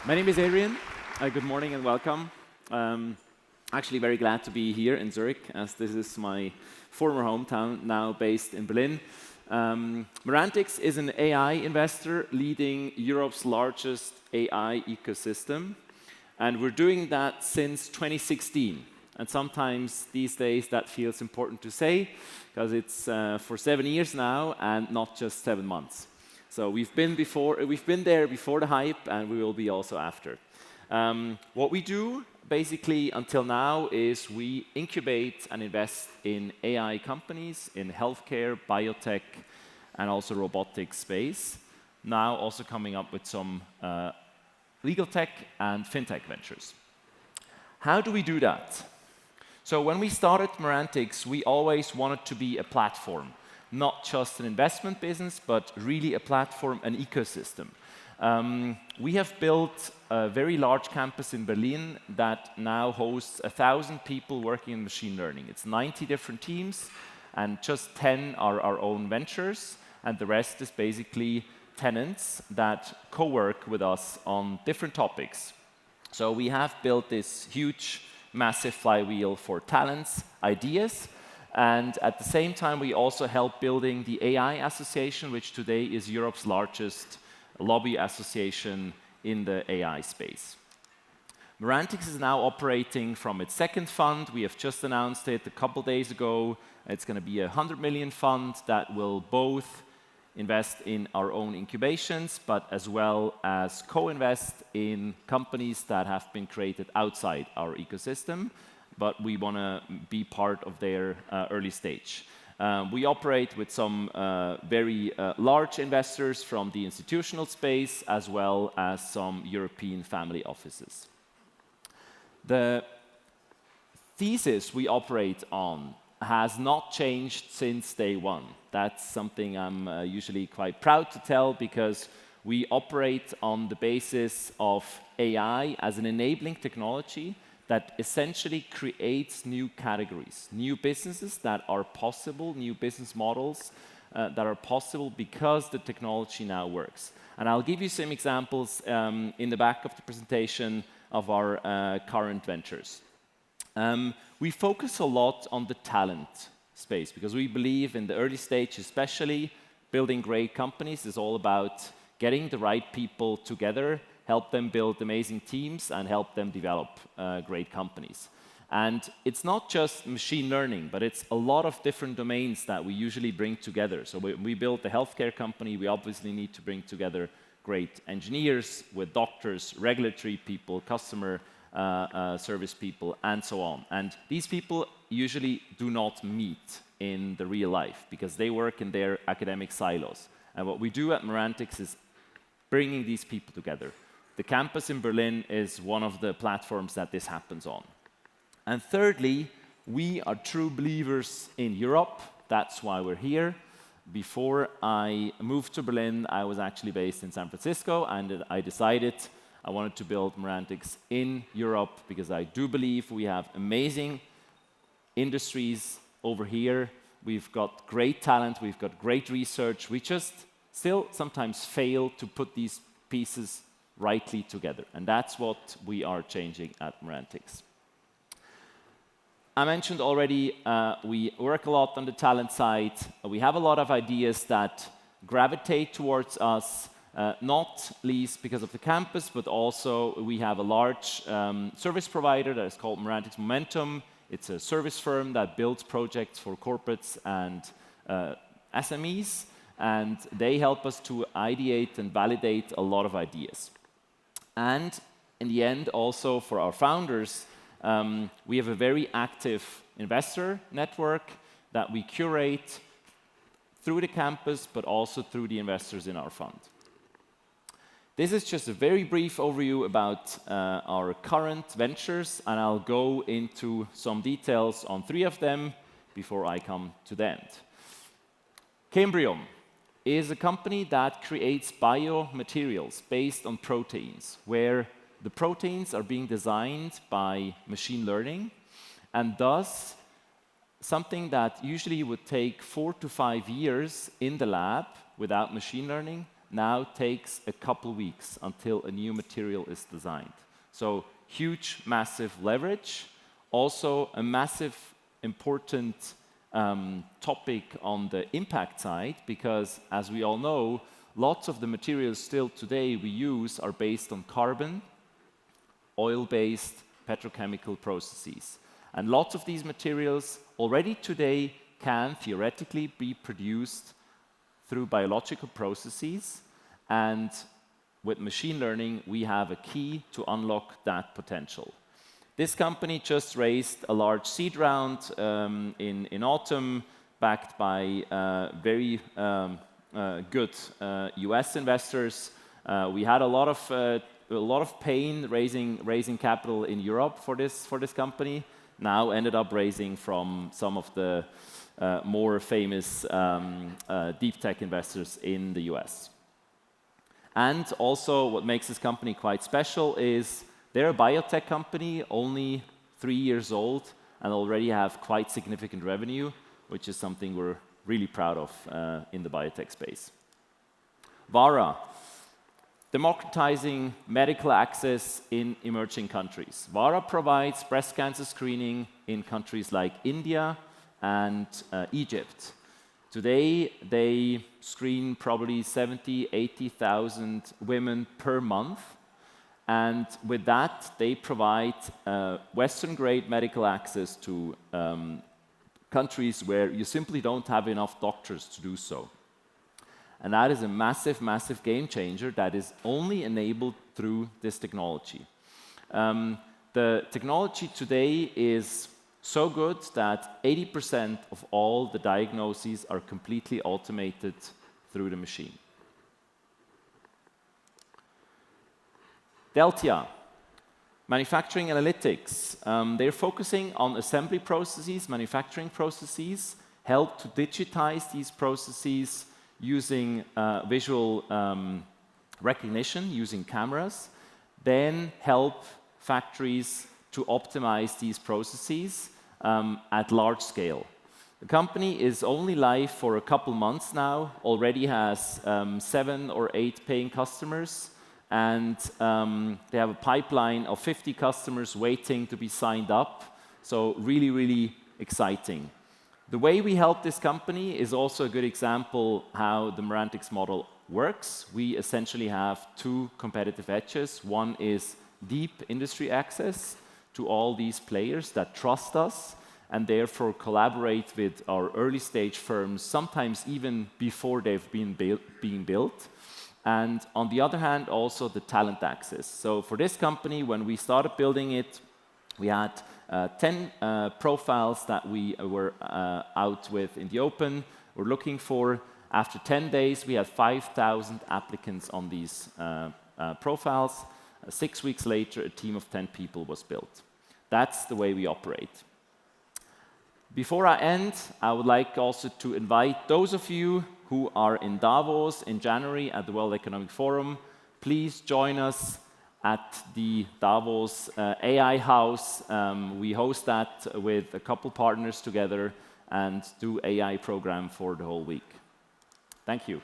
My name is Adrian. Good morning and welcome. Actually very glad to be here in Zurich, as this is my former hometown, now based in Berlin. Merantix is an AI investor leading Europe's largest AI ecosystem, and we're doing that since 2016. And sometimes these days that feels important to say, because it's for 7 years now and not just 7 months. So we've been there before the hype, and we will be also after. What we do basically until now is we incubate and invest in AI companies in healthcare, biotech, and also robotics space. Now also coming up with some legal tech and fintech ventures. How do we do that? So when we started Merantix, we always wanted to be a platform, not just an investment business, but really a platform, an ecosystem. We have built a very large campus in Berlin that now hosts 1,000 people working in machine learning. It's 90 different teams, and just 10 are our own ventures, and the rest is basically tenants that co-work with us on different topics. So we have built this huge, massive flywheel for talents, ideas, and at the same time we also help building the AI Association, which today is Europe's largest lobby association in the AI space. Merantix is now operating from its second fund. We have just announced it a couple days ago. It's going to be a 100 million fund that will both invest in our own incubations, but as well as co-invest in companies that have been created outside our ecosystem, but we want to be part of their early stage. We operate with some very large investors from the institutional space, as well as some European family offices. The thesis we operate on has not changed since day one. That's something I'm usually quite proud to tell, because we operate on the basis of AI as an enabling technology that essentially creates new categories, new businesses that are possible, new business models that are possible because the technology now works. And I'll give you some examples in the back of the presentation of our current ventures. We focus a lot on the talent space, because we believe in the early stage, especially building great companies is all about getting the right people together, help them build amazing teams, and help them develop great companies. And it's not just machine learning, but it's a lot of different domains that we usually bring together. So when we build a healthcare company, we obviously need to bring together great engineers with doctors, regulatory people, customer service people, and so on. And these people usually do not meet in the real life, because they work in their academic silos. And what we do at Merantix is bringing these people together. The campus in Berlin is one of the platforms that this happens on. And thirdly, we are true believers in Europe. That's why we're here. Before I moved to Berlin, I was actually based in San Francisco, and I decided I wanted to build Merantix in Europe, because I do believe we have amazing industries over here. We've got great talent, we've got great research. We just still sometimes fail to put these pieces rightly together, and that's what we are changing at Merantix. I mentioned already, we work a lot on the talent side. We have a lot of ideas that gravitate towards us, not least because of the campus, but also we have a large service provider that is called Merantix Momentum. It's a service firm that builds projects for corporates and SMEs, and they help us to ideate and validate a lot of ideas. And in the end, also for our founders, we have a very active investor network that we curate through the campus, but also through the investors in our fund. This is just a very brief overview about our current ventures, and I'll go into some details on 3 of them before I come to the end. Cambrium is a company that creates biomaterials based on proteins, where the proteins are being designed by machine learning, and thus something that usually would take 4 to 5 years in the lab without machine learning now takes a couple weeks until a new material is designed. So huge, massive leverage. Also a massive, important topic on the impact side, because as we all know, lots of the materials still today we use are based on carbon, oil-based petrochemical processes. And lots of these materials already today can theoretically be produced through biological processes, and with machine learning, we have a key to unlock that potential. This company just raised a large seed round in autumn, backed by very good US investors. We had a lot of pain raising capital in Europe for this company. Now ended up raising from some of the more famous deep tech investors in the US. And also what makes this company quite special is they're a biotech company, only 3 years old, and already have quite significant revenue, which is something we're really proud of in the biotech space. Vara, democratizing medical access in emerging countries. Vara provides breast cancer screening in countries like India and Egypt. Today, they screen probably 70,000, 80,000 women per month. And with that, they provide Western-grade medical access to countries where you simply don't have enough doctors to do so. And that is a massive, massive game changer that is only enabled through this technology. The technology today is so good that 80% of all the diagnoses are completely automated through the machine. Deltia, manufacturing analytics. They're focusing on assembly processes, manufacturing processes, help to digitize these processes using visual recognition, using cameras, then help factories to optimize these processes at large scale. The company is only live for a couple months now, already has 7 or 8 paying customers, and they have a pipeline of 50 customers waiting to be signed up. So really, really exciting. The way we help this company is also a good example how the Merantix model works. We essentially have 2 competitive edges. One is deep industry access to all these players that trust us and therefore collaborate with our early stage firms, sometimes even before they've been being built. And on the other hand, also the talent access. So for this company, when we started building it, we had 10 profiles that we were out with in the open. We're looking for, after 10 days, we had 5,000 applicants on these profiles. 6 weeks later, a team of 10 people was built. That's the way we operate. Before I end, I would like also to invite those of you who are in Davos in January at the World Economic Forum. Please join us at the Davos AI House. We host that with a couple partners together and do AI program for the whole week. Thank you.